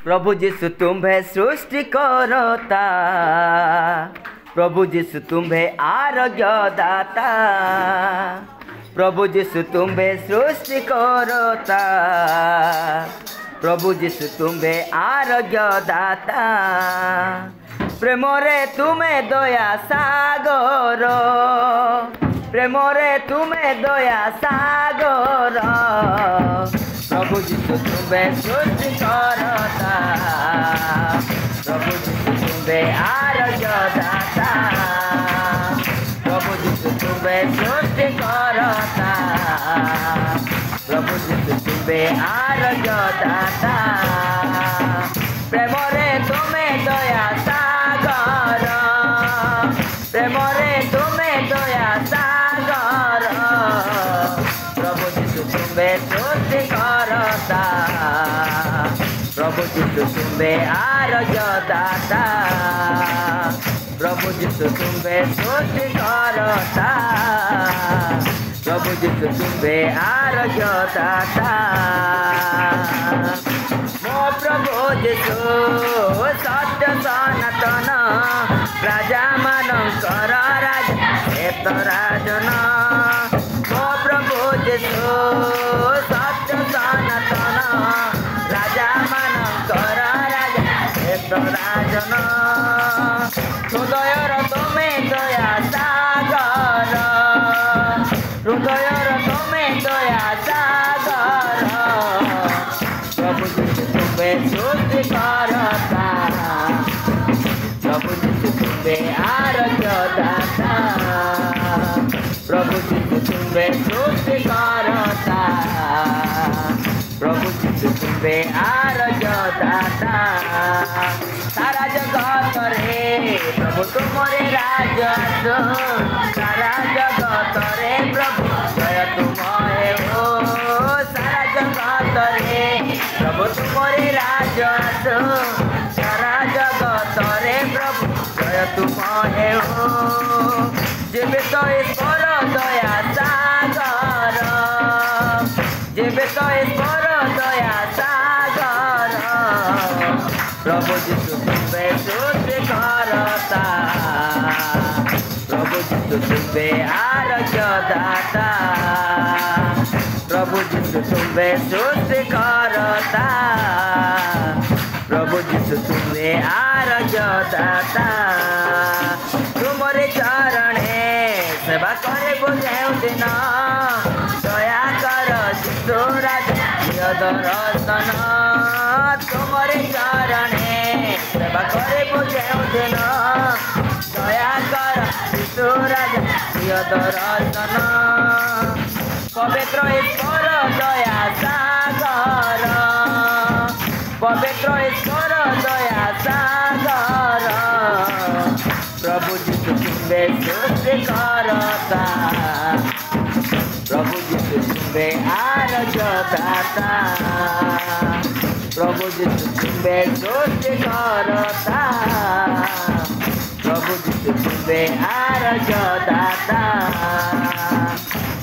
प्रभु जीशु तुम्हें सृष्टि करता, प्रभु जीशु तुम्हें आरोग्य दाता, प्रभु जीशु तुम्हें सृष्टि करता, प्रभु जीशु तुम्हें आरोग्य दाता। प्रेमरे तुम्हें दया सागर, प्रेमरे तुम्हें दया सागर, प्रभु जीशु तुम्हें सृष्टि करता, प्रभु जीशु तुम्हें आरोग्य दाता, प्रभु जीशु तुम्हें सृष्टि करता, प्रभु जीशु तुम्हें आरोग्य दाता। प्रेमरे तुम्हें दया सागर, प्रेमरे तुम्हें दया सागर, प्रभु जीशु तुम्हें सृष्टि करता, प्रभु जीशु तुम्हें आरोग्य दाता, प्रभु जीशु तुम्हें सृष्टि करता, प्रभु जीशु तुम्हें आरोग्य दाता। मो प्रभु जीशु सत्य सनातन, राजा मानकर राजा श्वेत राजन, मो प्रभु जीशु सत्य सनातन, राजा मानकर राजा श्वेत राजन। हृदयर तुमे दया सागर, हृदयर तुमे दया सागर, प्रभु जीशु तुम्हें सृष्टि करता, प्रभु जीशु तुम्हें आरोग्य दाता, प्रभु जीशु तुम्हें सृष्टि करता, प्रभु जीशु तुम्हें आरोग्य दाता। सारा जगत रे प्रभु तुमरे राज, सारा जगत रे प्रभु जय तुम्हारे हो, सारा जगत रे प्रभु तुमरे राज, सारा जगत रे प्रभु जय तुम्हारे हो। जेबे तो ईश्वर दया सागर, जेबे तो ईश्वर दया सागर, प्रभु जीशु तुम्हें सृष्टि करता, प्रभु जीशु तुम्हें आरोग्य दाता, प्रभु जीशु तुम्हें सृष्टि करता, प्रभु जीशु तुम्हें आरोग्य दाता। तुमरे चरणे सेवा करे बुझेउ दिन, दया कर जीशु राजा दिय दर्शन, तुमरे चरणे सेवा करे बुझेउ दिन, दया कर जीशु राजा दिय दर्शन। पवित्र ईश्वर दया सागर, पवित्र ईश्वर दया सागर, प्रभु जीशु तुम्हें सृष्टि करता, प्रभु जीशु तुम्हें आरोग्य दाता, प्रभु जीशु तुम्हें सृष्टि करता, प्रभु जीशु तुम्हें आरोग्य दाता।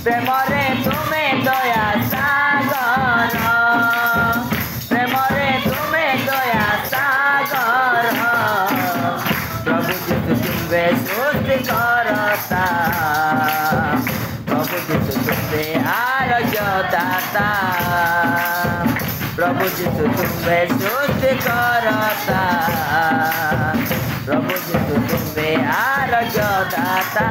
प्रेमरे तुम्हें दया सागर, प्रेमरे तुम्हें दया सागर, प्रभु जीशु तुम्हें सृष्टि करता, प्रभु जीशु तुम्हें आरोग्य दाता, प्रभु जीशु तुम्हें सृष्टि करता, प्रभु जीशु तुम्हें आरोग्य दाता।